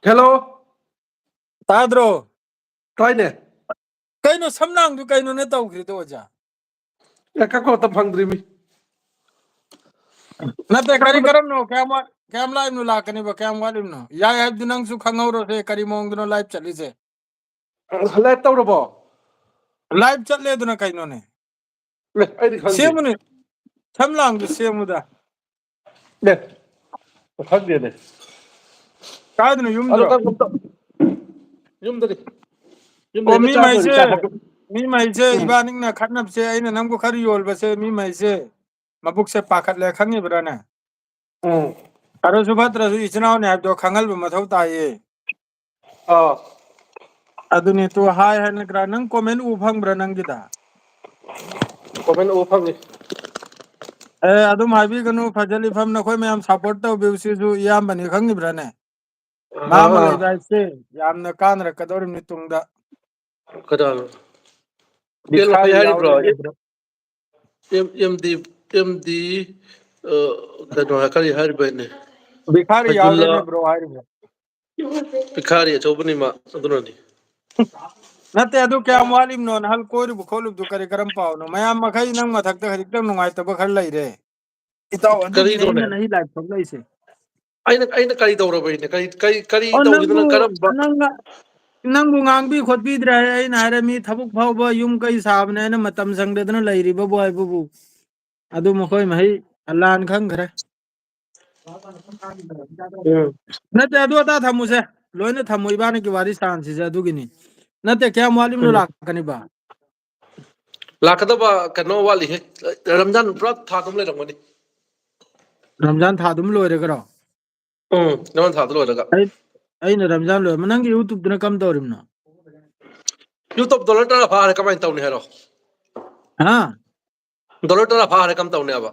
Hello, Tadro, Toine. kaino samnang du kaino ne tau kri to ja. Các con tập hàng dreamy. Na te Các kari con karam no kam live nu la kani ba kam walim no. Ya ya dinang su khangau ro se kari mong du no live chali se. lại tao rồi bỏ. Live chat le du na kaino ne. Ai đi khang gì? Semu ne samlang du semu da. Nè, khang gì này? Ka du no yum Alo dro. các con tập. Yum đi. Yum O đi cái mi cha mai rồi se cha học. mi mai se ibaning na khatnap se aina nam ko khari yol ba se mi mai se mabuk se pakhat le khangi bra na. Ừ. Aro subhatra su ichnaw ne do khangal ba mathau ta ye. Ờ. Aduni tu hai han gra nang comment u phang bra nang gida. Có bên ô khang gì? Adum habi ganu fajali fam na khoi mayam support to bevsi ju yam bani khangi brane ma malai À, bai se yam na kan ra kador ni tungda cái đó. Cái là bikhari hay hay yawre bro. ne bro MD cái đó cái hay bên này. bikhari yawre ne Fajullah bro hari bro Pikhari cho bên mà tôi nói đi. nate adu kya walim non hal koir bu kholu du kare karam paw no mayam makhai nang mathak ta harik tang nungai ta ba khar lai re itaw adu Cái gi đó ne này. nahi live thok lai se Anh cái đâu rồi bên này? Cái on đâu cái nó cái đó. nang bu ngang bi khot bi dra ai na ra mi thabuk phaw ba yum kai sab ne na matam sang de na lai ri ba boy bu adu makhoi mai alan khang khare Ừ. nate adu ata thamuse loina thamu ibani ki wari san si adu gini nate kya malim no lakani ba Lakadaba kano wali he Ramadan pura tha tum le ramani. ramzan tha dum loire garo Ramadan tha lo daga. ai aina ramzan lo manang youtube duna kam dorim no YouTube dollar ta pha re kamai tawni hero. ha Dollar ta pha re kam tawni aba.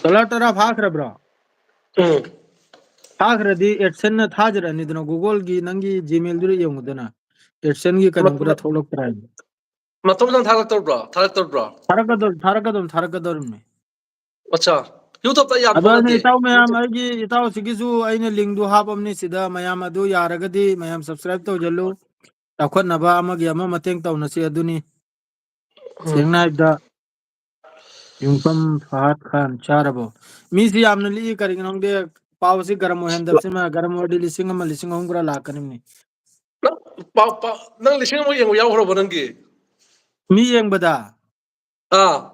tala tara phakra bro Hmm. phakra di adsen na thajra ni duna google gi nangi gmail dure yong duna adsen gi kanam kura tholok trai Matum jang thalak tor bra, thalak tor bra. tharakadom me Acha. YouTube ta yam ado thona ne te. itaw mayam ai itaw sigisu aina link du hapam ni sida mayam adu yaragadi mayam subscribe to jallu takhot naba amagi ama mateng taw na si aduni sengna ibda yungpam fahad khan charabo mi si amna li kari ngong de pawsi garam mo hendap sima garam mo di lising ongura lakani ni Pa nang lising mo yang yaw horo banangi. mi yeng bada Ah.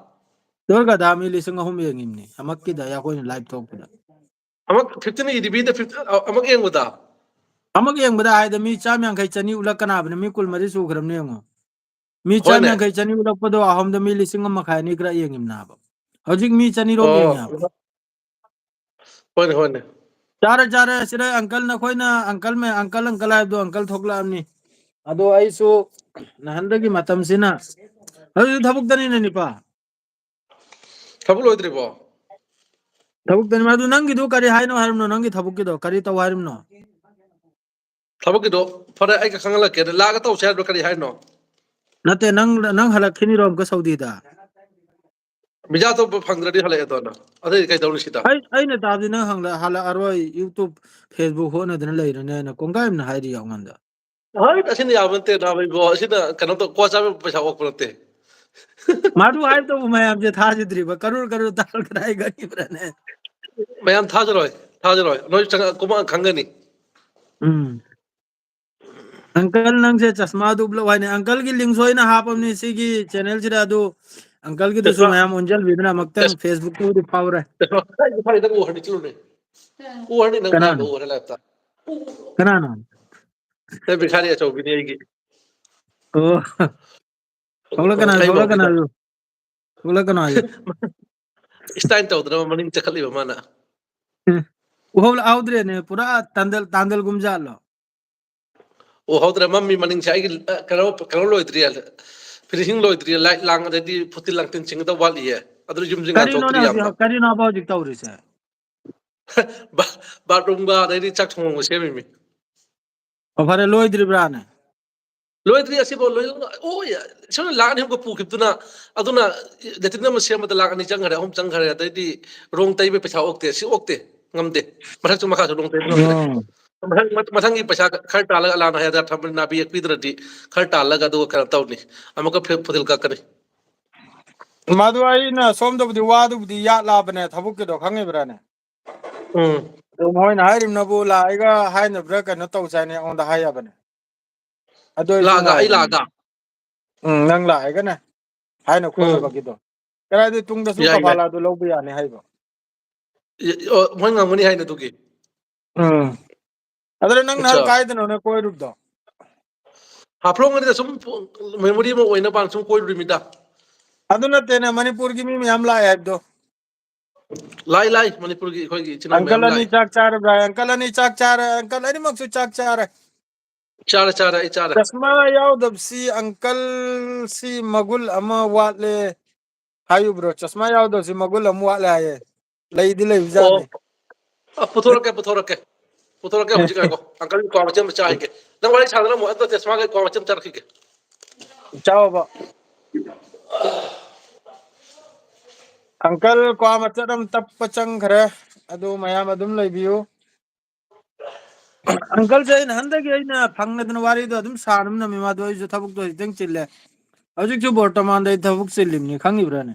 dorga da mi lising hum yeng imni amakki da ya ko ni live talk da Amak 15 EDB da 50 amak yang wada. amak yeng bada ai da mi cham yang kai chani ulakana abne mi kul mari su gram ne ngo mi Hoy cham ne. yang kai chani ulakpado ahom da mi lising ma khai ni kra yeng imna ba hojik mi chani rom yeng ya Oh. Hoy ne. chara sira uncle na khoi na uncle me uncle ai do uncle thokla amni ado ai su na handagi matam sina haju thabuk dani ne nipa Thabul loidri bo. thabuk dani ma du nangi du kari haino harimno nangi thabuk ki do kari taw harimno Thabuk do fare ai ka khangala ke la ga taw share do kari hay no. nate nang halakhini rom ka saudi da Bija to phangdradi hale to na. Adai kai dawni sita. ai na tabdi nang hangla hala aroi youtube facebook ho na dana leira ne na kongaim na hairi yawnganda Hai asini yabante na bai go asina kano to ko cha paisa okrote. madu hai to mayam je thaji driba karur tal krai gani brane Mayam thajaroi. Noi changa kuma khangani. Uncle नंग से चश्मा दुबलो वाने uncle की link सोई ना हापम ने सी की channel से दो अंकल की तो Tesla सुमया मुंजल विदना मक्तंग फेसबुक पे भी पावर है Tesla kai fare da ko hadi chulune. Ko hadi nang na Kanan go hore lapta. Kanan Te bikhari acho bini ai gi. ओ Ai mau gi da. थोड़ा कना यो Stein to da maning chakhali ba mana. वो आउद्रे ने पूरा तांदल गुमजा लो O hodra mammi maning chai gi karo loidri al. Finishing loidri light lang da di phutil lang tin ching da wali ye. Adru jum jinga करी no chok ना tri yamna. करी ना बाव जिक्ता उरी से Bathroom ga da di chak thong mo semi mi. और फरे लोई द्रिब्रा ने Loidri asi bo loy o ya so la ni ko pu kip tuna aduna letina ma sem da la ni chang hare hom chang hare da di rong tai be pesa okte si okte ngamde marak chu makha rong tai no ꯃꯊꯪꯒꯤ ꯄꯩꯁꯥ ꯈꯔ ꯇꯥꯜꯂꯒ ꯑꯂꯥꯟ ꯍꯥꯏꯗ ꯊꯝꯕ ꯅꯥꯄꯤ ꯌꯦꯛꯄꯤꯗ꯭ꯔꯗꯤ ꯈꯔ ꯇꯥꯜꯂꯒ ꯑꯗꯨꯒ ꯀꯩꯅꯣ ꯇꯧꯅꯤ ꯑꯃꯨꯛꯀ ꯐꯨꯇꯤꯜ ꯀꯛꯀꯅꯤ ꯃꯗꯨ ꯑꯩꯅ ꯁꯣꯝꯗꯕꯨꯗꯤ ꯋꯥꯗꯨꯕꯨꯗꯤ ꯌꯥꯠꯂꯥꯕꯅꯦ ꯊꯕꯛꯀꯤꯗꯣ ꯈꯪꯉꯤꯕ꯭ꯔꯥꯅꯦ ꯎꯝ ꯑꯗꯨ ꯃꯣꯏꯅ ꯍꯥꯏꯔꯤꯕꯅꯕꯨ ꯂꯥꯛꯑꯒ ꯍꯥꯏꯅꯕ꯭ꯔꯥ ꯀꯩꯅꯣ ꯇꯧꯁꯦꯅꯦ ꯑꯩꯉꯣꯟꯗ ꯍꯥꯏꯌꯕꯅꯦ ꯑꯗꯨ ꯑꯩꯁꯨ ꯂꯥꯛꯑꯒ ꯑꯩ ꯉꯥꯏꯕꯅꯤ ꯂꯥꯛꯑꯒ ꯅꯪ ꯂꯥꯛꯑꯒꯅꯦ ꯍꯥꯏꯅ ꯎꯝ ꯈꯣꯠꯅꯕꯒꯤꯗꯣ ꯀꯗꯥꯏꯗ ꯇꯨꯡꯗꯁꯨ ꯌꯥꯏ ꯌꯥꯏ ꯀꯐꯥꯂꯥꯗꯨ ꯂꯧꯕ ꯌꯥꯅꯤ ꯍꯥꯏꯕ ꯃꯣꯏ ꯉꯝꯒꯅꯤ ꯍꯥꯏꯅ ꯑꯗꯨꯒꯤ ꯎꯝ ꯑꯗꯨꯗ ꯅꯪ ꯑꯠꯆꯥ ꯅꯍꯥꯟ ꯀꯥꯏꯗꯅꯣꯅꯦ ꯀꯣꯏꯔꯨꯕꯗꯣ ꯍꯥꯞꯐ꯭ꯔꯣꯉꯅꯤꯗ ꯁꯨꯝ ꯃꯦꯃꯣꯔꯤ ꯑꯃ ꯑꯣꯏꯅꯕ ꯁꯨꯝ ꯀꯣꯏꯔꯨꯔꯤꯃꯤꯗ ꯑꯗꯨ ꯅꯠꯇꯦꯅꯦ ꯃꯅꯤꯄꯨꯔꯒꯤ ꯃꯤ ꯃꯌꯥꯝ ꯂꯥꯛꯑꯦ ꯍꯥꯏꯕꯗꯣ ꯂꯥꯏ ꯂꯥꯏ ꯃꯅꯤꯄꯨꯔꯒꯤ ꯑꯩꯈꯣꯏꯒꯤ ꯏꯆꯤꯟ ꯏꯅꯥꯎ ꯑꯪꯀꯜ ꯃꯌꯥꯝ ꯑꯅꯤ ꯂꯥꯛꯏ ꯆꯥꯛ ꯆꯥꯔꯕ꯭ꯔꯥ ꯑꯪꯀꯜ ꯑꯅꯤ ꯆꯥꯛ ꯆꯥꯔꯦ ꯑꯪꯀꯜ ꯑꯅꯤꯃꯛꯁꯨ ꯆꯥꯛ ꯆꯥꯔꯦ ꯆꯥꯔꯦ ꯆꯥꯔꯦ ꯑꯩ ꯆꯥꯔꯦ ꯆꯁꯃꯥ ꯌꯥꯎꯗꯕꯁꯤ ꯑꯪꯀꯜꯁꯤ ꯃꯒꯨꯟ ꯑꯃ ꯋꯥꯠꯂꯦ ꯍꯥꯏꯌꯨꯕ꯭ꯔꯣ ꯆꯁꯃꯥ ꯌꯥꯎꯗꯕꯁꯤ ꯃꯒꯨꯟ ꯑꯃ ꯋꯥꯠꯂꯦ ꯍꯥꯏꯌꯦ ꯂꯩꯗꯤ ꯂꯩꯕꯖꯥꯠꯅꯤ ꯄꯨꯊꯣꯔꯛꯀꯦ ꯍꯧꯖꯤꯛ ꯉꯥꯏꯈꯣ ꯑꯪꯀꯜ ꯀ꯭ꯋꯥ ꯃꯆꯦꯠ ꯑꯃ ꯆꯥꯈꯤꯒꯦ ꯅꯪ ꯋꯥꯔꯤ ꯁꯥꯗꯅ ꯑꯃꯨꯛ ꯆꯁꯃꯥꯒ ꯀ꯭ꯋꯥ ꯃꯆꯦꯠ ꯑꯃ ꯆꯥꯔꯛꯈꯤꯒꯦ ꯆꯥꯎꯕ ꯑꯪꯀꯜ ꯀ꯭ꯋꯥ ꯃꯆꯠ ꯑꯃ ꯇꯞꯄ ꯆꯪꯈ꯭ꯔꯦ ꯑꯗꯨ ꯃꯌꯥꯝ ꯑꯗꯨꯝ ꯂꯩꯕꯤꯌꯨ ꯑꯪꯀꯜꯁꯦ ꯑꯩꯅ ꯍꯟꯗꯛꯀꯤ ꯑꯩꯅ ꯐꯪꯅꯗꯅ ꯋꯥꯔꯤꯗꯣ ꯑꯗꯨꯝ ꯁꯥꯅꯕ ꯅꯝꯃꯤ ꯃꯥꯗꯣ ꯑꯩꯁꯨ ꯊꯕꯛꯇꯣ ꯈꯤꯇꯪ ꯆꯤꯜꯂꯦ ꯍꯧꯖꯤꯛꯁꯨ ꯕꯣꯔꯇꯃꯥꯟꯗ ꯑꯩ ꯊꯕꯛ ꯆꯤꯜꯂꯤꯕꯅꯤ ꯈꯪꯉꯤꯕ꯭ꯔꯥꯅꯦ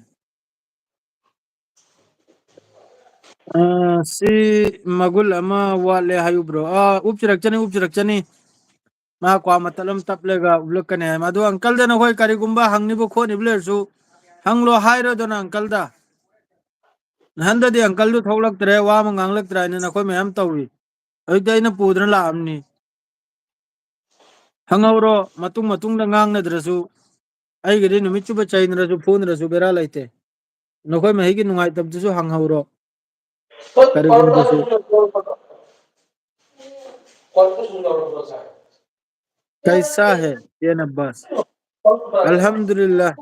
ꯁꯤ ꯃꯒꯨꯟ ꯑꯃ ꯋꯥꯠꯂꯦ ꯍꯥꯏꯌꯨꯕ꯭ꯔꯣ ꯎꯞꯆꯔꯛꯆꯅꯤ ꯃꯥ ꯀ꯭ꯋꯥ ꯃꯇꯜ ꯑꯃ ꯇꯞꯂꯒ ꯎꯠꯂꯛꯀꯅꯤ ꯍꯥꯏ ꯑꯗꯣ ꯑꯪꯀꯜꯗ ꯅꯈꯣꯏ ꯀꯔꯤꯒꯨꯝꯕ ꯍꯪꯅꯤꯡꯕ ꯈꯣꯠꯅꯤꯕ ꯂꯩꯔꯁꯨ ꯍꯪꯂꯣ ꯍꯥꯏꯔꯣꯗꯅ ꯑꯪꯀꯜꯗ ꯅꯍꯥꯟꯗꯗꯤ ꯑꯪꯀꯜꯗꯨ ꯊꯣꯛꯂꯛꯇ꯭ꯔꯦ ꯋꯥ ꯑꯃ ꯉꯥꯡꯂꯛꯇ꯭ꯔꯦ ꯍꯥꯏꯅ ꯅꯈꯣꯏ ꯃꯌꯥꯝ ꯇꯧꯔꯤ ꯍꯧꯖꯤꯛꯇꯤ ꯑꯩꯅ ꯄꯨꯗꯅ ꯂꯥꯛꯑꯝꯅꯤ ꯍꯪꯍꯧꯔꯣ ꯃꯇꯨꯡꯗ ꯉꯥꯡꯅꯗ꯭ꯔꯁꯨ ꯑꯩꯒꯤꯗꯤ ꯅꯨꯃꯤꯠ ꯆꯨꯞꯄ ꯆꯩꯅꯔꯁꯨ ꯐꯨꯅꯔꯁꯨ ꯕꯦꯔꯥ ꯂꯩꯇꯦ ꯅꯈꯣꯏ ꯃꯍꯩꯒꯤ ꯅꯨꯡꯉꯥꯏꯇꯕꯗꯨꯁꯨ ꯍꯪꯍꯧꯔꯣ ꯀꯔꯤꯒꯨꯝꯕꯁꯨ ꯀꯩꯁꯥ ꯍꯦ ꯇꯦꯟ ꯑब्ꯕꯥꯁ ꯑꯜꯍꯝꯗꯨꯂꯤꯜlah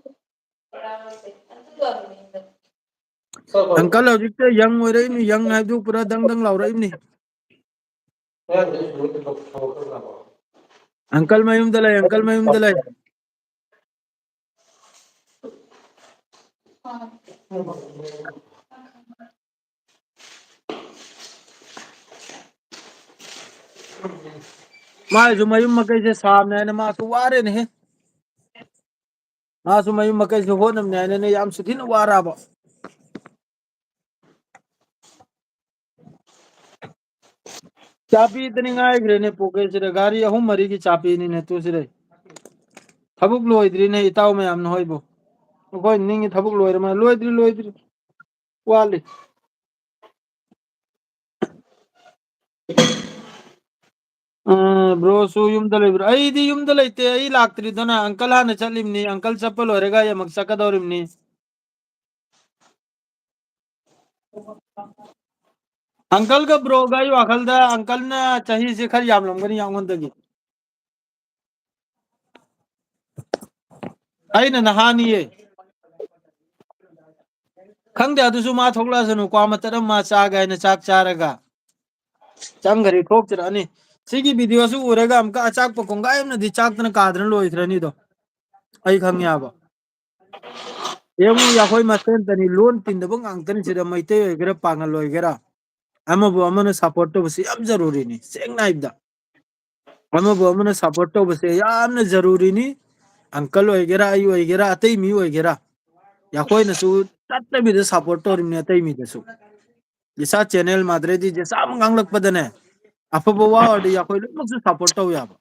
ꯑꯪꯀꯜ ꯍꯧꯖꯤꯛꯇ ꯌꯪ ꯑꯣꯏꯔꯛꯏꯕꯅꯤ ꯌꯪ ꯍꯥꯏꯕꯗꯨ ꯄꯨꯔꯥ ꯗꯪ ꯗꯪ ꯂꯥꯎꯔꯛꯏꯕꯅꯤ ꯑꯪꯀꯜ ꯃꯌꯨꯝꯗ ꯂꯩ ꯑꯪꯀꯜ ꯃꯌꯨꯝꯗ ꯂꯩ ꯃꯥꯏꯁꯨ ꯃꯌꯨꯝ ꯃꯀꯩꯁꯦ ꯁꯥꯕꯅꯦ ꯍꯥꯏꯅ ꯃꯥꯁꯨ ꯋꯥꯔꯦꯅꯦꯍꯦ ꯃꯥꯁꯨ ꯃꯌꯨꯝ ꯃꯀꯩꯁꯨ ꯍꯣꯠꯅꯕꯅꯦ ꯍꯥꯏꯅꯅꯦ ꯌꯥꯝ ꯊꯤꯅ ꯋꯥꯔꯕ ꯆꯥꯕꯤꯗꯅꯤ ꯉꯥꯏꯈ꯭ꯔꯦꯅꯦ ꯄꯣꯀꯦꯠꯁꯤꯗ ꯒꯥꯔꯤ ꯑꯍꯨꯝ ꯃꯔꯤꯒꯤ ꯆꯥꯕꯤꯅꯤꯅꯦ ꯇꯨꯁꯤꯗ ꯊꯕꯛ ꯂꯣꯏꯗ꯭ꯔꯤꯅꯦ ꯏꯇꯥꯎ ꯃꯌꯥꯝꯅ ꯍꯣꯏꯕꯨ ꯑꯩꯈꯣꯏ ꯅꯤꯡꯉꯤ ꯊꯕꯛ ꯂꯣꯏꯔꯃ ꯂꯣꯏꯗ꯭ꯔꯤ ꯋꯥꯠꯂꯤ ꯕ꯭ꯔꯣꯁꯨ ꯌꯨꯝꯗ ꯂꯩꯕ꯭ꯔꯥ ꯑꯩꯗꯤ ꯌꯨꯝꯗ ꯂꯩꯇꯦ ꯑꯩ ꯂꯥꯛꯇ꯭ꯔꯤꯗꯅ ꯑꯪꯀꯜ ꯍꯥꯟꯅ ꯆꯠꯂꯤꯕꯅꯤ ꯑꯪꯀꯜ ꯆꯠꯄ ꯂꯣꯏꯔꯒ ꯑꯩ ꯑꯃꯨꯛ ꯆꯠꯀꯗꯧꯔꯤꯕꯅꯤ ꯑꯪꯀꯜꯒ ꯕ꯭ꯔꯣꯒ ꯑꯩ ꯋꯥꯈꯜꯗ ꯑꯪꯀꯜꯅ ꯆꯍꯤꯁꯦ ꯈꯔ ꯌꯥꯝꯂꯝꯒꯅꯤ ꯑꯩꯉꯣꯟꯗꯒꯤ ꯑꯩꯅ ꯅꯍꯥꯟꯅꯤꯌꯦ ꯈꯪꯗꯦ ꯑꯗꯨꯁꯨ ꯃꯥ ꯊꯣꯛꯂꯛꯑꯁꯅꯨ ꯀ꯭ꯋꯥ ꯃꯇꯠ ꯑꯃ ꯃꯥ ꯆꯥꯒꯦ ꯍꯥꯏꯅ ꯆꯥꯛ ꯆꯥꯔꯒ ꯆꯪꯈꯔꯤ ꯊꯣꯛꯆꯔꯛꯑꯅꯤ ꯁꯤꯒꯤ ꯚꯤꯗꯤꯑꯣꯁꯨ ꯎꯔꯒ ꯑꯃꯨꯛꯀ ꯑꯆꯥꯛꯄ ꯀꯣꯡꯒꯥꯏ ꯑꯃꯅꯗꯤ ꯆꯥꯛꯇꯅ ꯀꯥꯗꯅ ꯂꯣꯏꯈ꯭ꯔꯅꯤꯗꯣ ꯑꯩ ꯈꯪꯉꯦꯕ ꯌꯦꯡꯉꯨ ꯑꯩꯈꯣꯏ ꯃꯁꯦꯟꯇꯅꯤ ꯂꯣꯟ ꯇꯤꯟꯅꯕ ꯉꯥꯛꯇꯅꯤ ꯁꯤꯗ ꯃꯩꯇꯩ ꯑꯣꯏꯒꯦꯔꯥ ꯄꯥꯉꯜ ꯑꯣꯏꯒꯦꯔꯥ ꯑꯃꯕꯨ ꯑꯃꯅ ꯁꯞꯄꯣꯔꯠ ꯇꯧꯕꯁꯤ ꯌꯥꯝ ꯖꯔꯨꯔꯤꯅꯤ ꯁꯦꯡꯅ ꯍꯥꯏꯕꯗ ꯑꯃꯕꯨ ꯑꯃꯅ ꯁꯞꯄꯣꯔꯠ ꯇꯧꯕꯁꯦ ꯌꯥꯝꯅ ꯖꯔꯨꯔꯤꯅꯤ ꯑꯪꯀꯜ ꯑꯣꯏꯒꯦꯔꯥ ꯑꯩ ꯑꯣꯏꯒꯦꯔꯥ ꯑꯇꯩ ꯃꯤ ꯑꯣꯏꯒꯦꯔꯥ ꯑꯩꯈꯣꯏꯅꯁꯨ ꯆꯠꯇꯕꯤꯗ ꯁꯞꯄꯣꯔꯠ ꯇꯧꯔꯤꯕꯅꯤ ꯑꯇꯩ ꯃꯤꯗꯁꯨ ꯏꯁꯥ ꯆꯦꯟꯅꯦꯜ ꯃꯥꯗ꯭ꯔꯦꯗꯤ ꯆꯥꯝꯃ ꯉꯥꯡꯂꯛꯄꯗꯅꯦ ꯑꯐꯕ ꯋꯥ ꯑꯣꯏꯔꯗꯤ ꯑꯩꯈꯣꯏ ꯂꯣꯏꯅꯃꯛꯁꯨ ꯁꯞꯄꯣꯔꯠ ꯇꯧ ꯌꯥꯕ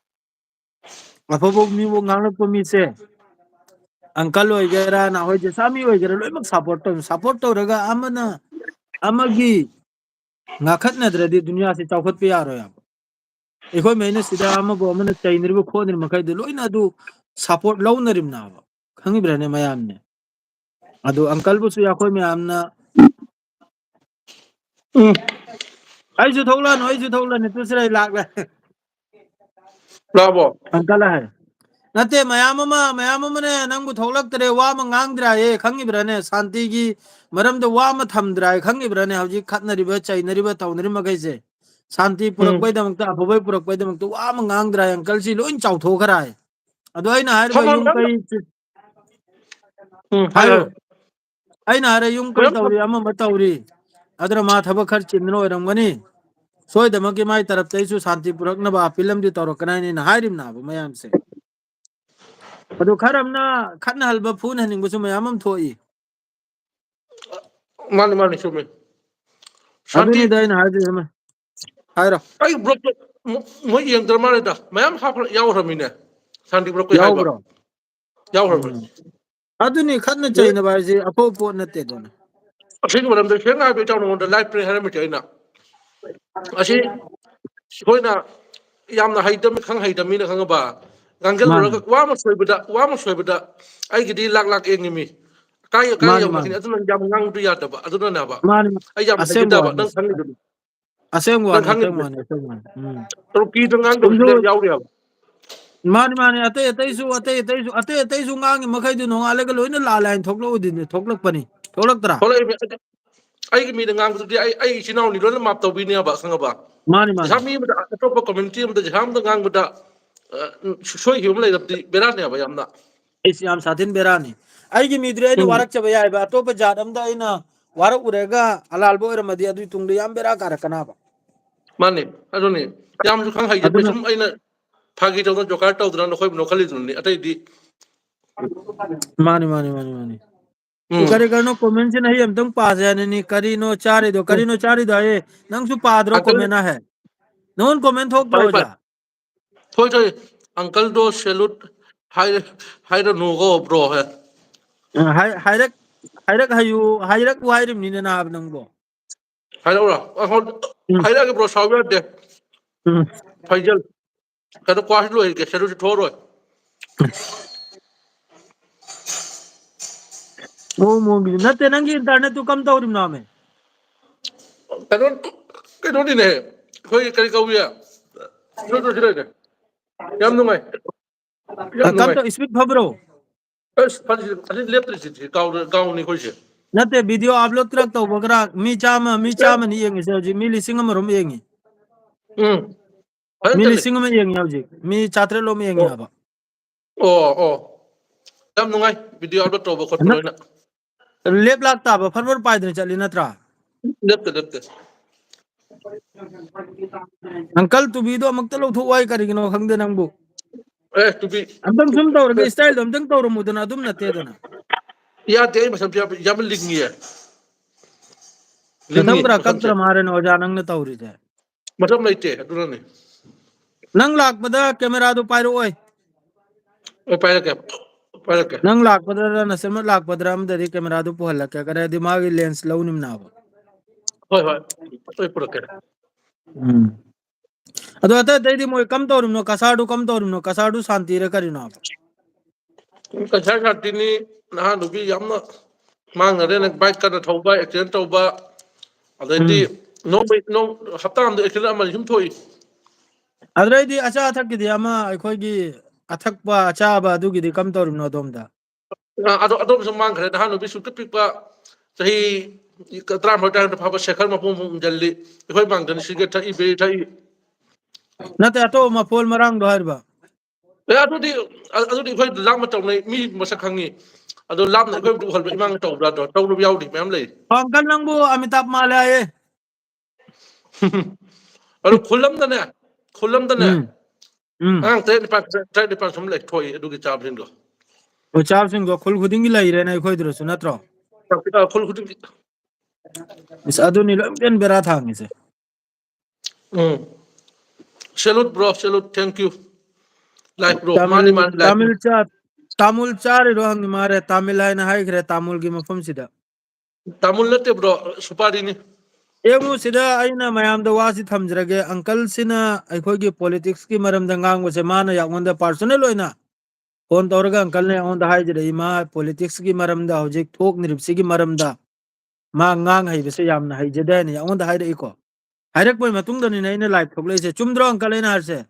ꯑꯐꯕ ꯃꯤꯕꯨ ꯉꯥꯡꯂꯛꯄ ꯃꯤꯁꯦ ꯑꯪꯀꯜ ꯑꯣꯏꯒꯦꯔꯥ ꯅꯈꯣꯏ ꯆꯥꯃꯤ ꯑꯣꯏꯒꯦꯔꯥ ꯂꯣꯏꯅꯃꯛ ꯁꯞꯄꯣꯔꯠ ꯇꯧꯔꯒ ꯑꯃꯅ ꯑꯃꯒꯤ ꯉꯥꯈꯠꯅꯗ꯭ꯔꯗꯤ ꯗꯨꯅꯤꯌꯥꯁꯤ ꯆꯥꯎꯈꯠꯄ ꯌꯥꯔꯣꯏꯕ ꯑꯩꯈꯣꯏ ꯃꯩꯅ ꯁꯤꯗ ꯑꯃꯕꯨ ꯑꯃꯅ ꯆꯩꯅꯔꯤꯕ ꯈꯣꯠꯅꯔꯤꯕ ꯃꯈꯩꯗꯨ ꯂꯣꯏꯅ ꯑꯗꯨ ꯁꯞꯄꯣꯔꯠ ꯂꯧꯅꯔꯤꯕꯅꯕ ꯈꯪꯉꯤꯕ꯭ꯔꯅꯦ ꯃꯌꯥꯝꯅꯦ ꯑꯗꯨ ꯑꯪꯀꯜꯕꯨꯁꯨ ꯑꯩꯈꯣꯏ ꯃꯌꯥꯝꯅ ꯑꯩꯁꯨ ꯊꯣꯛꯂꯛꯑꯅꯤ ꯇꯨꯁꯤꯔ ꯑꯩ ꯂꯥꯛꯂꯦ ꯂꯥꯛꯑꯕꯣ ꯑꯪꯀꯜ ꯍꯥꯏ ꯅꯠꯇꯦ ꯃꯌꯥꯝ ꯑꯃꯅꯦ ꯅꯪꯕꯨ ꯊꯣꯛꯂꯛꯇ꯭ꯔꯦ ꯋꯥ ꯑꯃ ꯉꯥꯡꯗ꯭ꯔꯥꯌꯦ ꯈꯪꯉꯤꯕ꯭ꯔꯅꯦ ꯁꯥꯟꯇꯤꯒꯤ ꯃꯔꯝꯗ ꯋꯥ ꯑꯃ ꯊꯝꯗ꯭ꯔꯥ ꯍꯥꯏ ꯈꯪꯉꯤꯕ꯭ꯔꯅꯦ ꯍꯧꯖꯤꯛ ꯈꯠꯅꯔꯤꯕ ꯆꯩꯅꯔꯤꯕ ꯇꯧꯅꯔꯤꯕ ꯃꯈꯩꯁꯦ ꯁꯥꯟꯇꯤ ꯄꯨꯔꯛꯄꯩꯗꯃꯛꯇ ꯑꯐꯕꯩ ꯄꯨꯔꯛꯄꯩꯗꯃꯛꯇ ꯋꯥ ꯑꯃ ꯉꯥꯡꯗ꯭ꯔꯥ ꯑꯪꯀꯜꯁꯤ ꯂꯣꯏ ꯆꯥꯎꯊꯣꯛꯈ꯭ꯔ ꯍꯥꯏ ꯑꯗꯣ ꯑꯩꯅ ꯍꯥꯏꯔꯤꯕ ꯌꯨꯝ ꯀꯩ ꯍꯥꯏꯌꯨ ꯑꯩꯅ ꯍꯥꯏꯔꯦ ꯌꯨꯝ ꯀꯩ ꯇꯧꯔꯤ ꯑꯃ ꯇꯧꯔꯤ ꯑꯗꯨꯅ ꯃꯥ ꯊꯕꯛ ꯈꯔ ꯆꯤꯟꯗꯅ ꯑꯣꯏꯔꯝꯒꯅꯤ सोयदमकी माई तरफ शांति पुरक्नबा फिल्म तौरकनानी हारिमनाबो मयामसे अदु खरमना खतना हलबा फून हनिंगबसु मयामम थोई माने माने चुमे शांति अदुनि दैना हाइदिमा हाइरो आई ब्लॉक मोय यंत्र माने दा मैम हाफ याव रमिने शांति ब्लॉक कोई हाइबा यावब्रो याव रमि अदुनि खतना चैना बाजी अपो पोट नते दोना असिंग मरम दे सेंगा बे town on the live play हरमि चैना असी सोइना यामना हाइदम खंग हाइदमी ना खंगबा गांगल माने रुरगा वामा सोइबदा आइगिदी लाख लाख एंगिमी काय माने याव माने नखिनी अदुना याम ngang du यादबा अदुना नाबा माने आई याम असेंबो हाइगदाबा वाने नंग खंगिदु असेंबो नंग वाने असेंबो खंगिदु वाने असेंबो वाने तो की तो ngang दो तुमजो सिदे याव रे माने माने अतै अतैसु ngangi मखैदु नोंगालेगा लोइना लालाइन थोकलोदिने थोकलकपनी थोकलक्तरा थोले आई मी ngang du आई चिनाव नि लोन माप तौबीने बा खंगबा माने माने जहामी अतोप कम्युनिटी में जहाम ngang बदा सोई हिम लेगती बेराने बा यामना इस याम साथिन बेरानी आइगी मिद्रे आइना वारक चबा याइबा अतोप जात अमदा आइना वारक उरेगा अलालबो ओरमदि अदु तुंगदु याम बेरा कारकनाबा माने अदुने याम खंग हाइजे अदुना सुम आइना फागी तौना जोकार तौदना नखोय नखली दुनि अतैदी माने माने माने माने तू हम्म करी करनो कमेंट से नहीं हम तुम पास है नहीं करीनो चारी दो ये नंग सु पादरो अंकल कमेंट है नोन कमेंट थोक पाई दो पाई जा थोय थोय अंकल दो सैल्यूट हाय हाय नो ब्रो है हायरक हायरक हायु हायरक वायरिम नि ना अब नंगो हाय रा हाय रा के ब्रो सावया दे फाइजल कदो क्वास लो के सैल्यूट थोरो ओ मोगी नते नंगी इंटरनेट तू कम तौरिम नामे कदो कदो ने कोई करी कौया जो सिरे याम नुंगाई याम कम नुंगाई तो स्पीड फबरो अस फजी लेफ्ट गाउनी खोइसे नते वीडियो अपलोड करक तो बगरा मी चामा नि येंगे से जी मी लिसिंग मरुम येंगे फजन मी चले लिसिंग में येंगे अब जी मी चात्रे लो में येंगे ओ अब ओ याम नुंगाई वीडियो अपलोड तौबा खोट नत लोइना लेप लागता अब फरवर पाइदने चली नत्रा लेफ्ट अंकल तू वीडियो मक्ता लो थु वाई करिगिनो खंगदे नंगबु ए टू बी अमतंग सुम तौरगे स्टाइल अमतंग तौरमुदना अदुम नते दना या दे मसम या लिंगी है नतम लिंगी करा मसम से कक्तर मारे नो जानंग न तौरी जे मसम लेते अदुना ने नंग लाकपदा कैमरा दो पाइरो ओय ओ पायला के नंग लाकपदा नसम लाकपदा हम दरी कैमरा दो पोहल के करे दिमागी लेंस लौनिम नाब होय होय ओय पुरके अदो अत दैदी मोय कम तौरम नो कसाडू शांति रे करिनो आप कसा सातिनी नहा दुबी यामना मांगरे ने बाइक का थौबा एक्सीडेंट तौबा अदैदी नो हप्ता हम एक्सीडेंट अमल हिम थोई अद्रैदी अचा अथक की अमा अखोगी अथकपा अचाबा दुगिदी कम तौरम नो दोमदा अदो अदो सम मांगरे नहा दुबी सुट पिपा सही कतरा मोटा फाबा शेखर मपुम जल्दी इखोय मांगदन सिगरेट थई बे थई नते अतो मफोल मरांग दो हरबा अदुदी इखोय लाम तौनै मी मसक खंगी अदो लामना इखोय दु हलबा इमांग तौब्रा दो तौनु यावदी मैम लई अंकल नंगबु अमिताभ माले आए अदो खुलमदने हम्म हम्म ang tren pa sum lek thoi edu ki chap sin do ओ चाप सिंह को खुल खुदिंगी लाई रे ना खोई द्रो सुनत्रो khul khuding इस अदु नीलम केन बेरा था से salute bro salute thank you like bro Tamil mani man like Tamil चा तामुल चार रोहंग मारे तमिल है ना हाई करे तामुल की मफम सिदा tamul nate bro supari ni एगु सिदा आइना मयाम द वासी थमजरगे अंकल सिना अखोगी पॉलिटिक्स की मरम दंगांग से माना यागोंदा पर्सनल होइना फोन तौरगा अंकल ने ओंदा हाइजरे मा पॉलिटिक्स की मरम दा हौजिक थोक निरपसी की मरम दा मा ngang हाइबसे यामना हाइजदे ने यागोंदा हाइरे इको हाइरक पोय मतुंग दनि नैने लाइव थोकले से चुमद्रो अंकल ने हारसे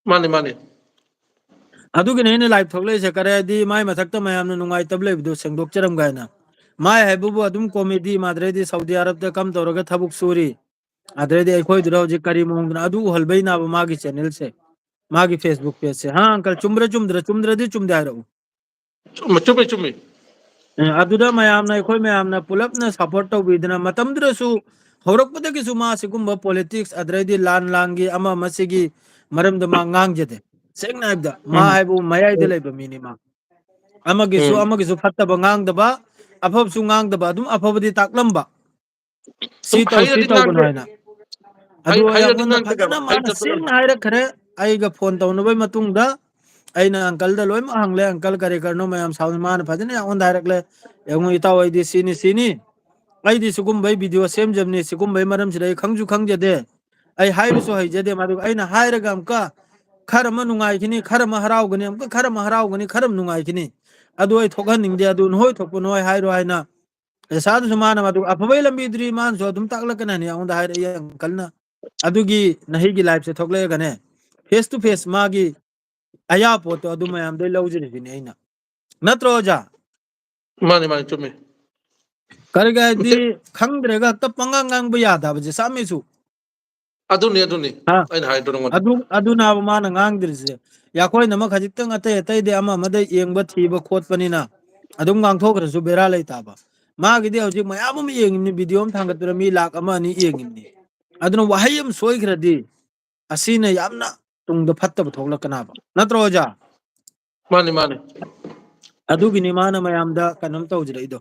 mani अदुगी नैने लाइव थोकले से करे दी माय मथक्ता मयामना नुंगाई तबले बिदो सेंगदोक चरम गायना माय हैबुबु अदुम कॉमेडी माद्रेदी सऊदी अरब ते कम तौरगा थबुक सूरी अदरेदी अखोय दुरा हौजिक करी मोंगना अदु हलबई ना मागी चैनल से मागी फेसबुक पेज से हाँ अंकल चुमद्रदी चुमदे हारो chumi अदुदा मयामना अखोय मयामना पुलपना सपोर्ट तौबीदना मतमद्रसु ꯍꯧꯔꯛꯄꯗꯒꯤꯁꯨ ꯃꯥ ꯁꯤꯒꯨꯝꯕ ꯄꯣꯂꯤꯇꯤꯛꯁ ꯑꯗꯩꯗꯤ ꯂꯥꯟꯒꯤ ꯑꯃ ꯃꯁꯤꯒꯤ ꯃꯔꯝꯗ ꯃꯥ ꯉꯥꯡꯖꯗꯦ ꯁꯦꯡꯅ ꯍꯥꯏꯕꯗ ꯃꯥ ꯍꯥꯏꯕꯨ ꯃꯌꯥꯏꯗ ꯂꯩꯕ ꯃꯤꯅꯤ ꯃꯥ ꯑꯃꯒꯤꯁꯨ ꯐꯠꯇꯕ ꯉꯥꯡꯗꯕ ꯑꯐꯕꯁꯨ ꯉꯥꯡꯗꯕ ꯑꯗꯨꯝ ꯑꯐꯕꯗꯤ ꯇꯥꯛꯂꯝꯕ ꯁꯤ ꯇꯧ ꯁꯤ ꯍꯩꯔꯗꯤ ꯇꯧꯒꯅꯨ ꯉꯥꯡꯒꯦꯍꯥꯏꯅ ꯑꯗꯨ ꯍꯩꯔꯗꯤ ꯑꯩꯉꯣꯟꯗ ꯉꯥꯡꯒꯗꯕ ꯐꯖꯅ ꯃꯥꯅ ꯍꯩꯇꯕ ꯁꯦꯡꯅ ꯍꯥꯏꯔꯛꯈ꯭ꯔꯦ ꯑꯩꯒ ꯐꯣꯟ ꯇꯧꯅꯕꯩ ꯃꯇꯨꯡꯗ ꯑꯩꯅ ꯑꯪꯀꯜꯗ ꯂꯣꯏꯅꯃꯛ ꯍꯪꯂꯦ ꯑꯪꯀꯜ ꯀꯔꯤ ꯀꯔꯤꯅꯣ ꯃꯌꯥꯝ ꯁꯥꯎꯅ ꯃꯥꯅ ꯐꯖꯅ ꯑꯩꯉꯣꯟꯗ ꯍꯥꯏꯔꯛꯂꯦ ꯌꯦꯡꯉꯨ ꯏꯇꯥꯎ ꯑꯩꯗꯤ ꯁꯤꯅꯤ ꯑꯩꯗꯤ ꯁꯤꯒꯨꯝꯕꯩ ꯚꯤꯗꯤꯑꯣ ꯁꯦꯝꯖꯕꯅꯤ ꯁꯤꯒꯨꯝꯕꯩ ꯃꯔꯝꯁꯤꯗ ꯑꯩ ꯈꯪꯁꯨ ꯈꯪꯖꯗꯦ ꯑꯩ ꯍꯥꯏꯕꯁꯨ ꯍꯩꯖꯗꯦ ꯃꯗꯨ ꯑꯩꯅ ꯍꯥꯏꯔꯒ ꯑꯃꯨꯛꯀ ꯈꯔ ꯑꯃ ꯅꯨꯡꯉꯥꯏꯈꯤꯅꯤ ꯈꯔ ꯑꯃ ꯍꯔꯥꯎꯒꯅꯤ ꯑꯃꯨꯛꯀ ꯈꯔ ꯑꯃ ꯍꯔꯥꯎꯒꯅꯤ ꯈꯔ ꯑꯃ ꯅꯨꯡꯉꯥꯏꯈꯤꯅꯤ ꯑꯗꯨ ꯑꯩ ꯊꯣꯛꯍꯟꯅꯤꯡꯗꯦ ꯑꯗꯨ ꯅꯣꯏ ꯊꯣꯛꯄ ꯅꯣꯏ ꯍꯥꯏꯔꯣ ꯍꯥꯏꯅ ꯄꯩꯁꯥꯗꯨꯁꯨ ꯃꯥꯅ ꯃꯗꯨ ꯑꯐꯕꯩ ꯂꯝꯕꯤꯗꯨꯗꯤ ꯃꯥꯅꯁꯨ ꯑꯗꯨꯝ ꯇꯥꯛꯂꯛꯀꯅꯤ ꯑꯩꯉꯣꯟꯗ ꯍꯥꯏꯔꯛꯏ ꯑꯪꯀꯜꯅ ꯑꯗꯨꯒꯤ ꯅꯍꯩꯒꯤ ꯂꯥꯏꯐꯁꯦ ꯊꯣꯛꯂꯛꯑꯒꯅꯦ ꯐꯦꯁ ꯇꯨ ꯐꯦꯁ ꯃꯥꯒꯤ ꯑꯌꯥꯄꯣꯠꯇꯣ ꯑꯗꯨ ꯃꯌꯥꯝꯗꯩ ꯂꯧꯖꯔꯤꯁꯤꯅꯤ ꯑꯩꯅ ꯅꯠꯇ꯭ꯔꯣ ꯑꯣꯖꯥ ꯃꯥꯅꯤ ꯃꯥꯅꯤ ꯆꯨꯝꯃꯤ ꯀꯔꯤꯒꯤ ꯍꯥꯏꯗꯤ ꯈꯪꯗ꯭ꯔꯦꯒ ꯍꯦꯛꯇ ꯄꯉꯥꯡ ꯉꯥꯡꯕ ꯌꯥꯗꯕꯁꯦ ꯆꯥꯝꯃꯦꯁꯨ ꯑꯗꯨꯅꯤ ꯑꯩꯅ ꯍꯥꯏꯗꯣ ꯅꯉꯣꯟꯗ ꯑꯗꯨꯅꯕ ꯃꯥꯅ ꯉꯥꯡꯗ꯭ꯔꯤꯁꯦ ꯌꯥꯈꯣꯏꯅꯃꯛ ꯈꯖꯤꯛꯇꯪ ꯑꯇꯩ ꯑꯇꯩꯗꯤ ꯑꯃ ꯑꯃꯗ ꯌꯦꯡꯕ ꯊꯤꯕ ꯈꯣꯠꯄꯅꯤꯅ ꯑꯗꯨꯝ ꯉꯥꯡꯊꯣꯛꯈ꯭ꯔꯁꯨ ꯕꯦꯔꯥ ꯂꯩꯇꯥꯕ ꯃꯥꯒꯤꯗꯤ ꯍꯧꯖꯤꯛ ꯃꯌꯥꯝ ꯑꯃ ꯌꯦꯡꯉꯤꯕꯅꯤ ꯚꯤꯗꯤꯑꯣ ꯑꯃ ꯊꯥꯡꯒꯠꯄꯗ ꯃꯤ ꯂꯥꯈ ꯑꯃ ꯑꯅꯤ ꯌꯦꯡꯉꯤꯕꯅꯤ ꯑꯗꯨꯅ ꯋꯥꯍꯩ ꯑꯃ ꯁꯣꯏꯈ꯭ꯔꯗꯤ ꯑꯁꯤꯅ ꯌꯥꯝꯅ ꯇꯨꯡꯗ ꯐꯠꯇꯕ ꯊꯣꯛꯂꯛꯀꯅꯕ ꯅꯠꯇ꯭ꯔꯣ ꯑꯣꯖꯥ ꯃꯥꯅꯤ ꯑꯗꯨꯒꯤꯅꯤ ꯃꯥꯅ ꯃꯌꯥꯝꯗ ꯀꯩꯅꯣꯝ ꯇꯧꯖꯔꯛꯏꯗꯣ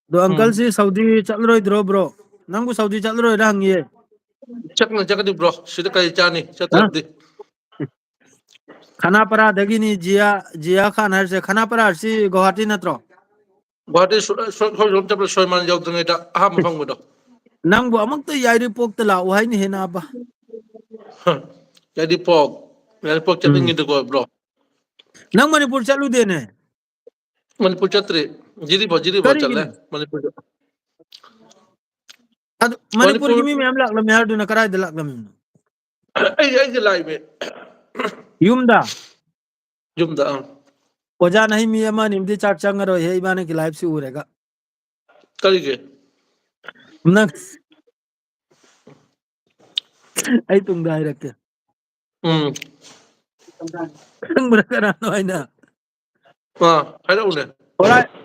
ꯑꯗꯣ ꯎꯝ ꯑꯪꯀꯜꯁꯤ ꯁꯥꯎꯗꯤ ꯆꯠꯂꯔꯣꯏꯗ꯭ꯔꯣ ꯕ꯭ꯔꯣ ꯅꯪꯕꯨ ꯁꯥꯎꯗꯤ ꯆꯠꯂꯔꯣꯏꯔ ꯍꯪꯉꯤꯌꯦ ꯆꯠꯀꯅꯤ ꯕ꯭ꯔꯣ ꯁꯤꯗ ꯀꯔꯤ ꯆꯥꯅꯤ ꯍꯥ ꯆꯠꯇ꯭ꯔꯕꯗꯤ ꯈꯥꯅꯥꯄꯔꯥꯗꯒꯤꯅꯤ ꯖꯤꯌꯥ ꯈꯥꯟ ꯍꯥꯏꯔꯤꯁꯦ ꯈꯥꯅꯥꯄꯔꯥꯁꯤ ꯒꯧꯍꯥꯇꯤ ꯅꯠꯇ꯭ꯔꯣ ꯒꯨꯍꯥꯇꯤ ꯆꯠꯄ ꯁꯣꯏꯃꯥꯟ ꯌꯧꯗ꯭ꯔꯤꯉꯩꯗ ꯑꯍꯥꯟꯕ ꯐꯪꯕꯗꯣ ꯅꯪꯕꯨ ꯑꯃꯨꯛꯇ ꯌꯥꯏꯔꯤꯄꯣꯛꯇ ꯂꯥꯛꯑꯣ ꯍꯥꯏꯅ ꯍꯦ ꯅꯥꯕ ꯌꯥꯏꯔꯤꯄꯣꯛ ꯎꯝ ꯆꯠꯅꯤꯡꯉꯤꯗꯀꯣ ꯕ꯭ꯔꯣ ꯅꯪ ꯃꯅꯤꯄꯨꯔ ꯆꯠꯂꯨꯗꯦꯅꯦ ꯃꯅꯤꯄꯨꯔ ꯆꯠꯇ꯭ꯔꯤ ꯖꯤꯔꯤꯕꯥꯎ ꯆꯠꯂꯦ ꯀꯔꯤꯒꯤꯅꯣ ꯃꯅꯤꯄꯨꯔꯗ ꯑꯗꯨ ꯃꯅꯤꯄꯨꯔꯒꯤ ꯃꯤ ꯃꯌꯥꯝ ꯂꯥꯛꯂꯝꯃꯦ ꯍꯥꯏꯔꯗꯨꯅ ꯀꯗꯥꯏꯗ ꯂꯥꯛꯂꯝꯃꯤꯅꯣ ꯑꯩꯗꯤ ꯂꯥꯛꯏꯃꯤ ꯌꯨꯝꯗ ꯌꯨꯝꯗ ꯑꯣꯖꯥ ꯅꯍꯩ ꯃꯤ ꯑꯃ ꯑꯃꯗꯤ ꯆꯥꯛ ꯆꯪꯉꯔꯣꯏꯍꯦ ꯏꯕꯥꯅꯤꯒꯤ ꯂꯥꯏꯐꯁꯤ ꯎꯔꯒ ꯀꯔꯤꯒꯤ ꯅꯪ ꯑꯩ ꯇꯨꯡꯗ ꯍꯥꯏꯔꯛꯀꯦ ꯎꯝ ꯈꯪꯕ꯭ꯔꯥ ꯀꯅꯥꯅꯣ ꯍꯥꯏꯅ ꯍꯥꯏꯔꯛꯎꯅꯦ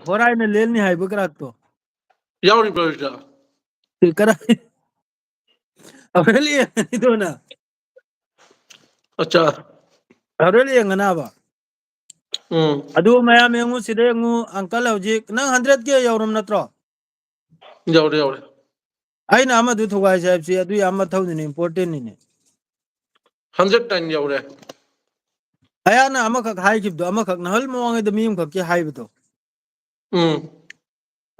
ꯍꯣꯔꯥꯏꯅ ꯂꯦꯜꯅꯤ ꯍꯥꯏꯕ ꯒꯔꯥꯛꯇꯣ ꯌꯥꯎꯔꯤꯕ꯭ꯔꯣ ꯑꯗꯨꯗ ꯑꯆꯥ ꯍꯣꯔꯦꯟ ꯌꯦꯡꯉꯅꯥꯕ ꯎꯝ ꯑꯗꯨ ꯃꯌꯥꯝ ꯌꯦꯡꯉꯨ ꯁꯤꯗ ꯌꯦꯡꯉꯨ ꯑꯪꯀꯜ ꯍꯧꯖꯤꯛ ꯅꯪ 100K ꯌꯧꯔꯝ ꯅꯠꯇ꯭ꯔꯣ ꯌꯧꯔꯦ ꯑꯩꯅ ꯑꯃꯗꯨ ꯊꯨꯒꯥꯏꯁꯦ ꯍꯥꯏꯕꯁꯤ ꯑꯗꯨ ꯌꯥꯝ ꯃꯊꯧꯅꯤꯅꯦ ꯏꯝꯄꯣꯔꯇꯦꯟꯅꯤꯅꯦ 110 ꯌꯧꯔꯦ ꯑꯩꯍꯥꯛꯅ ꯑꯃꯈꯛ ꯍꯥꯏꯈꯤꯕꯗꯣ ꯑꯃꯈꯛ ꯅꯍꯜ ꯃꯃꯥꯡꯉꯩꯗ ꯃꯤ ꯑꯃꯈꯛꯀꯤ ꯍꯥꯏꯕꯗꯣ ꯎꯝ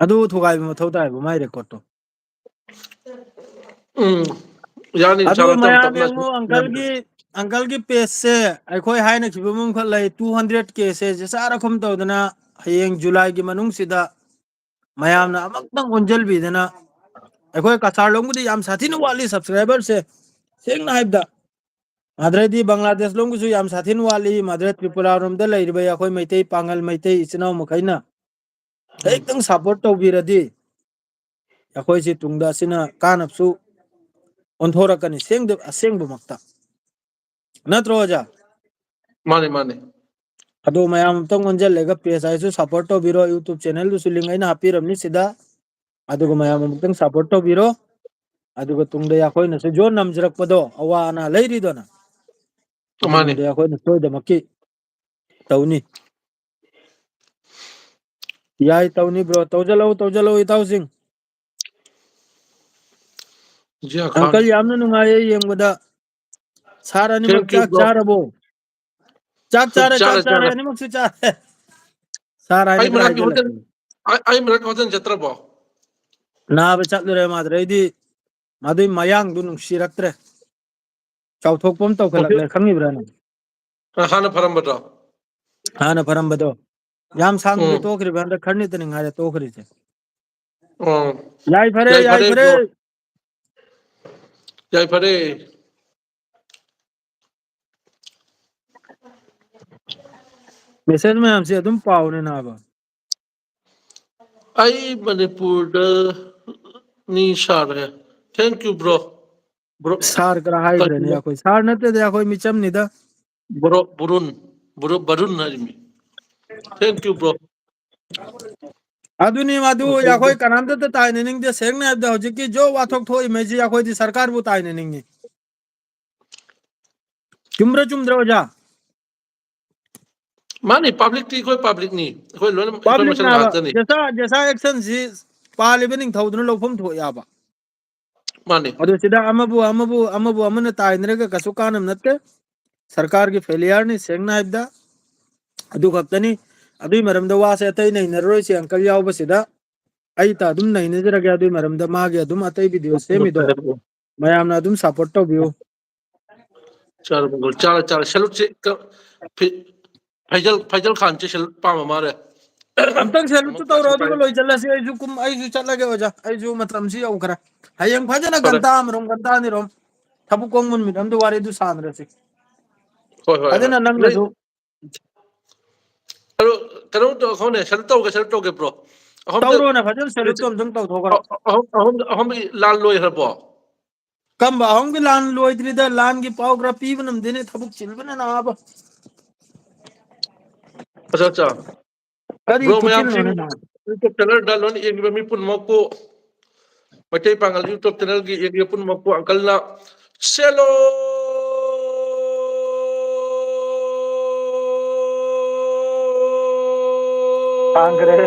ꯑꯗꯨ ꯊꯨꯒꯥꯏꯕ ꯃꯊꯧ ꯇꯥꯏꯕ ꯃꯥꯏ ꯔꯦꯀꯣꯔꯠꯇꯣ ꯎꯝ ꯌꯥꯅꯤ ꯑꯗꯨ ꯏꯁꯥꯅ ꯇꯞ ꯃꯌꯥꯝ ꯇꯞꯅ ꯌꯦꯡꯉꯨ ꯑꯪꯀꯜꯒꯤ ꯄꯦꯖꯁꯦ ꯑꯩꯈꯣꯏ ꯍꯥꯏꯅꯈꯤꯕ ꯑꯃꯈꯛ ꯂꯩ 200Kꯁꯦ ꯆꯥꯔꯈꯨꯝ ꯇꯧꯗꯅ ꯍꯌꯦꯡ ꯖꯨꯂꯥꯏꯒꯤ ꯃꯅꯨꯡꯁꯤꯗ ꯃꯌꯥꯝꯅ ꯑꯃꯨꯛꯇꯪ ꯑꯣꯟꯁꯤꯟꯕꯤꯗꯅ ꯑꯩꯈꯣꯏ ꯀꯁꯥꯔꯂꯣꯝꯕꯨꯗꯤ ꯌꯥꯝ ꯁꯥꯊꯤꯅ ꯋꯥꯠꯂꯤ ꯁꯕꯁꯀ꯭ꯔꯥꯏꯕꯔꯁꯦ ꯁꯦꯡꯅ ꯍꯥꯏꯕꯗ ꯑꯗꯩꯗꯤ ꯕꯪꯒ꯭ꯂꯥꯗꯦꯁ ꯂꯣꯝꯒꯤꯁꯨ ꯌꯥꯝ ꯁꯥꯊꯤꯅ ꯋꯥꯠꯂꯤ ꯃꯗ꯭ꯔ ꯇ꯭ꯔꯤꯄꯨꯔꯥꯔꯣꯝꯗ ꯂꯩꯔꯤꯕ ꯑꯩꯈꯣꯏ ꯃꯩꯇꯩ ꯄꯥꯉꯜ ꯃꯩꯇꯩ ꯏꯆꯤꯟ ꯏꯅꯥꯎ ꯃꯈꯩꯅ ꯎꯝ ꯍꯦꯛꯇꯪ ꯁꯞꯄꯣꯔꯠ ꯇꯧꯕꯤꯔꯗꯤ ꯑꯩꯈꯣꯏꯁꯤ ꯇꯨꯡꯗ ꯑꯁꯤꯅ ꯀꯥꯟꯅꯕꯁꯨ ꯑꯣꯟꯊꯣꯔꯛꯀꯅꯤ ꯑꯁꯦꯡꯕꯃꯛꯇ ꯅꯠꯇ꯭ꯔꯣ ꯑꯣꯖꯥ ꯃꯥꯅꯤ ꯑꯗꯣ ꯃꯌꯥꯝ ꯑꯃꯨꯛꯇꯪ ꯑꯣꯟꯁꯤꯜꯂꯒ ꯄꯦꯖ ꯍꯥꯏꯁꯨ ꯁꯞꯄꯣꯔꯠ ꯇꯧꯕꯤꯔꯣ ꯌꯨꯇꯨꯕ ꯆꯦꯅꯦꯜꯗꯨꯁꯨ ꯂꯤꯡ ꯑꯩꯅ ꯍꯥꯞꯄꯤꯔꯕꯅꯤ ꯁꯤꯗ ꯑꯗꯨꯒ ꯃꯌꯥꯝ ꯑꯃꯨꯛꯇꯪ ꯁꯞꯄꯣꯔꯠ ꯇꯧꯕꯤꯔꯣ ꯑꯗꯨꯒ ꯇꯨꯡꯗ ꯑꯩꯈꯣꯏꯅꯁꯨ ꯌꯣꯟ ꯅꯝꯖꯔꯛꯄꯗꯣ ꯑꯋꯥ ꯑꯅꯥ ꯂꯩꯔꯤꯗꯅ ꯃꯥꯅꯤ ꯑꯗꯨꯒꯨꯝꯕꯗꯤ ꯑꯩꯈꯣꯏꯅ ꯁꯣꯏꯗꯃꯛꯀꯤ ꯇꯧꯅꯤ ꯌꯥꯏ ꯇꯧꯅꯤ ꯕ꯭ꯔꯣ ꯇꯧꯖꯜꯂꯧ ꯏꯇꯥꯎꯁꯤꯡ ꯖꯤꯌꯥ ꯈꯥꯟ ꯑꯪꯀꯜ ꯌꯥꯝꯅ ꯅꯨꯡꯉꯥꯏꯌꯦ ꯌꯦꯡꯕꯗ ꯁꯥꯔ ꯑꯅꯤꯃꯛ ꯊꯦꯡꯛ ꯌꯨ ꯆꯥꯛ ꯕ꯭ꯔꯣ ꯆꯥꯔꯕꯣ ꯆꯥꯛ ꯆꯥꯔꯦ ꯑꯅꯤꯃꯛꯁꯨ ꯆꯥꯔꯦ ꯁꯥꯔ ꯍꯥꯏꯅ ꯈꯔ ꯍꯥꯏꯖꯤꯜꯂꯛꯀꯦ ꯑꯩ ꯃꯅꯥꯛꯀꯤ ꯍꯣꯇꯦꯜ ꯆꯠꯇ꯭ꯔꯕꯣ ꯅꯥꯕ ꯆꯠꯂꯨꯔꯦ ꯃꯥꯗꯨꯗꯩꯗꯤ ꯃꯗꯨꯏ ꯃꯌꯥꯡꯗꯨ ꯅꯨꯡꯁꯤꯔꯛꯇ꯭ꯔꯦ ꯆꯥꯎꯊꯣꯛꯄ ꯑꯃ ꯇꯧꯈꯠꯂꯛꯂꯦ ꯈꯪꯉꯤꯕ꯭ꯔꯥ ꯅꯪ ꯍꯥꯟꯅ ꯐꯔꯝꯕꯗꯣ ꯍꯥꯟꯅ ꯐꯔꯝꯕꯗꯣ ꯌꯥꯝ ꯁꯥꯡꯕꯗꯤ ꯎꯝ ꯇꯣꯛꯈ꯭ꯔꯤꯕ ꯍꯟꯗꯛ ꯈꯔꯅꯤꯇꯅꯤ ꯉꯥꯏꯔꯦ ꯇꯣꯛꯈ꯭ꯔꯤꯁꯦ ꯎꯝ ꯌꯥꯏꯐꯔꯦ ꯌꯥꯏꯐꯔꯦ ꯕ꯭ꯔꯣ ꯌꯥꯏꯐꯔꯦ ꯃꯦꯁꯦꯖ ꯃꯌꯥꯝꯁꯦ ꯑꯗꯨꯝ ꯄꯥꯎꯅꯦ ꯅꯥꯕ ꯑꯩ ꯃꯅꯤꯄꯨꯔꯗ ꯅꯤ ꯁꯥꯔꯦ ꯊꯦꯡꯀ꯭ꯌꯨ ꯕ꯭ꯔꯣ ꯕ꯭ꯔꯣ ꯁꯥꯔ ꯈꯔ ꯍꯥꯏꯗ꯭ꯔꯦꯅꯦ ꯑꯩꯈꯣꯏ ꯁꯥꯔ ꯅꯠꯇꯦꯗ ꯑꯩꯈꯣꯏ ꯃꯤꯆꯝꯅꯤꯗ ꯕꯔꯨꯟ ꯍꯥꯏꯔꯤꯃꯤ ꯊꯦꯡꯀ꯭ꯌꯨ ꯕ꯭ꯔꯣ ꯑꯗꯨꯅꯤ ꯃꯗꯨ ꯑꯩꯈꯣꯏ ꯀꯅꯥꯝꯇ ꯇꯥꯏꯅꯅꯤꯡꯗꯦ ꯁꯦꯡꯅ ꯍꯥꯏꯕꯗ ꯍꯧꯖꯤꯛꯀꯤ ꯖꯣ ꯋꯥꯊꯣꯛ ꯊꯣꯛꯏꯉꯩꯁꯤ ꯑꯩꯈꯣꯏꯗꯤ ꯁꯔꯀꯥꯔꯕꯨ ꯇꯥꯏꯅꯅꯤꯡꯉꯤ ꯆꯨꯝꯕ꯭ꯔꯥ ꯆꯨꯝꯗ꯭ꯔꯥ ꯑꯣꯖꯥ ꯃꯥꯅꯤ ꯄꯥꯕ꯭ꯂꯤꯛꯇꯤ ꯑꯩꯈꯣꯏ ꯄꯥꯕ꯭ꯂꯤꯛꯅꯤ ꯑꯩꯈꯣꯏ ꯂꯣꯏꯅ ꯑꯩꯈꯣꯏ ꯃꯁꯦꯜ ꯄꯕ꯭ꯂꯤꯛꯅꯥꯕ ꯉꯥꯛꯇꯅꯤ ꯖꯦꯁꯥ ꯑꯦꯛꯁꯟꯁꯤ ꯄꯥꯜꯂꯤꯕ ꯅꯤꯡꯊꯧꯗꯨꯅ ꯂꯧꯐꯝ ꯊꯣꯛꯑꯦꯕ ꯃꯥꯅꯤ ꯑꯗꯨ ꯁꯤꯗ ꯑꯃꯕꯨ ꯑꯃꯅ ꯇꯥꯏꯅꯔꯒ ꯀꯩꯁꯨ ꯀꯥꯟꯅꯕ ꯅꯠꯇꯦ ꯁꯔꯀꯥꯔꯒꯤ ꯐꯦꯂꯤꯌꯔꯅꯤ ꯁꯦꯡꯅ ꯍꯥꯏꯕꯗ ꯑꯗꯨ ꯈꯛꯇꯅꯤ ꯑꯗꯨꯏ ꯃꯔꯝꯗ ꯋꯥꯁꯦ ꯑꯇꯩ ꯅꯩꯅꯔꯔꯣꯏꯁꯦ ꯑꯪꯀꯜ ꯌꯥꯎꯕꯁꯤꯗ ꯑꯩꯇ ꯑꯗꯨꯝ ꯅꯩꯅꯖꯔꯒꯦ ꯑꯗꯨꯏ ꯃꯔꯝꯗ ꯃꯥꯒꯤ ꯑꯗꯨꯝ ꯑꯇꯩ ꯚꯤꯗꯤꯑꯣ ꯁꯦꯝꯃꯤꯗꯣ ꯃꯌꯥꯝꯅ ꯑꯗꯨꯝ ꯁꯞꯄꯣꯔꯠ ꯇꯧꯕꯤꯌꯨ ꯆꯥꯔ ꯁꯦꯂꯨꯠꯁꯤ ꯐꯩꯖꯜ ꯈꯥꯟꯁꯤ ꯁꯦꯂꯨꯠ ꯄꯥꯝꯕ ꯃꯥꯜꯂꯦ ꯑꯝꯇꯪ ꯁꯦꯂꯨꯠꯇꯨ ꯑꯃꯨꯛ ꯇꯧꯔꯣ ꯄꯥꯏꯁꯤ ꯄꯥꯏ ꯑꯗꯨꯒ ꯂꯣꯏꯁꯤꯜꯂꯁꯤ ꯑꯩꯁꯨ ꯆꯠꯂꯒꯦ ꯑꯣꯖꯥ ꯑꯩꯁꯨ ꯃꯇꯝꯁꯤ ꯌꯧꯈ꯭ꯔꯦ ꯍꯌꯦꯡ ꯐꯖꯅ ꯐꯔꯦ ꯒꯟꯇꯥ ꯑꯃꯔꯣꯝ ꯒꯟꯇꯥ ꯑꯅꯤꯔꯣꯝ ꯊꯕꯛ ꯀꯣꯡꯕ ꯅꯨꯃꯤꯠ ꯑꯝꯗ ꯋꯥꯔꯤꯗꯨ ꯁꯥꯟꯅꯔꯁꯤ ꯍꯣꯏ ꯍꯣꯏ ꯍꯣꯏ ꯐꯖꯅ ꯅꯣꯏ ꯅꯪꯅꯁꯨ ꯀꯩꯅꯣ ꯈꯪꯅꯦ ꯁꯦꯂꯨꯠ ꯇꯧꯒꯦ ꯕ꯭ꯔꯣ ꯑꯍꯨꯝꯗ ꯇꯧꯔꯣꯅ ꯐꯖꯅ ꯁꯦꯂꯨꯠꯇꯣ ꯑꯝꯇꯪ ꯇꯧꯊꯣꯛꯈ꯭ꯔꯣ ꯑꯍꯨꯝꯒꯤ ꯂꯥꯟ ꯂꯣꯏꯈ꯭ꯔꯕꯣ ꯀꯝꯕ ꯑꯍꯨꯝꯒꯤ ꯂꯥꯟ ꯂꯣꯏꯗ꯭ꯔꯤꯗ ꯂꯥꯟꯒꯤ ꯄꯥꯎ ꯈꯔ ꯄꯤꯕ ꯉꯝꯗꯦꯅꯦ ꯊꯕꯛ ꯆꯤꯟꯕꯅ ꯅꯥꯕ ꯑꯆꯥ ꯑꯠꯆꯥ ꯀꯔꯤ ꯕ꯭ꯔꯣ ꯃꯌꯥꯝꯁꯤꯡ ꯈꯨꯆꯤꯟꯅꯣꯅꯦ ꯅꯥꯕ ꯌꯨꯇꯨꯕ ꯆꯦꯅꯦꯜꯗ ꯂꯣꯏꯅ ꯌꯦꯡꯂꯤꯕ ꯃꯤ ꯄꯨꯝꯅꯃꯛꯄꯨ ꯃꯩꯇꯩ ꯄꯥꯉꯜ ꯌꯨꯇꯨꯕ ꯆꯦꯅꯦꯜꯒꯤ ꯌꯦꯡꯂꯤꯕ ꯄꯨꯝꯅꯃꯛꯄꯨ ꯑꯪꯀꯜꯅ ꯊꯥꯡꯈ꯭ꯔꯦ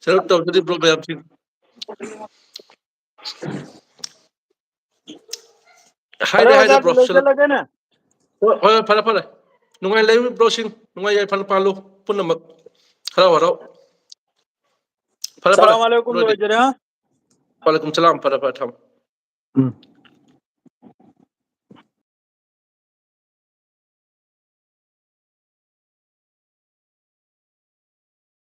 ꯁꯦꯂꯨꯠ ꯇꯧꯖꯔꯤ ꯕ꯭ꯔꯣ ꯃꯌꯥꯝꯁꯤꯡ ꯐꯔꯦ ꯍꯥꯏꯔꯦ ꯑꯣꯖꯥ ꯕ꯭ꯔꯣ ꯁꯦꯂꯨꯠ ꯂꯣꯏꯁꯤꯜꯂꯒꯦꯅꯦ ꯍꯣꯏ ꯍꯣꯏ ꯐꯔꯦ ꯅꯨꯡꯉꯥꯏ ꯂꯩꯌꯨ ꯕ꯭ꯔꯣꯁꯤꯡ ꯅꯨꯡꯉꯥꯏ ꯌꯥꯏꯐꯅ ꯄꯥꯜꯂꯨ ꯄꯨꯝꯅꯃꯛ ꯍꯔꯥꯎ ꯍꯔꯥꯎ ꯐꯔꯦ ꯁꯂꯥꯝ ꯑꯂꯩꯀꯨꯝ ꯂꯣꯏꯗꯤ ꯂꯣꯏꯖꯔꯦ ꯍꯥ ꯋꯥꯂꯩꯀꯨꯝ ꯁꯂꯥꯝ ꯐꯔꯦ ꯊꯝꯃꯣ ꯎꯝ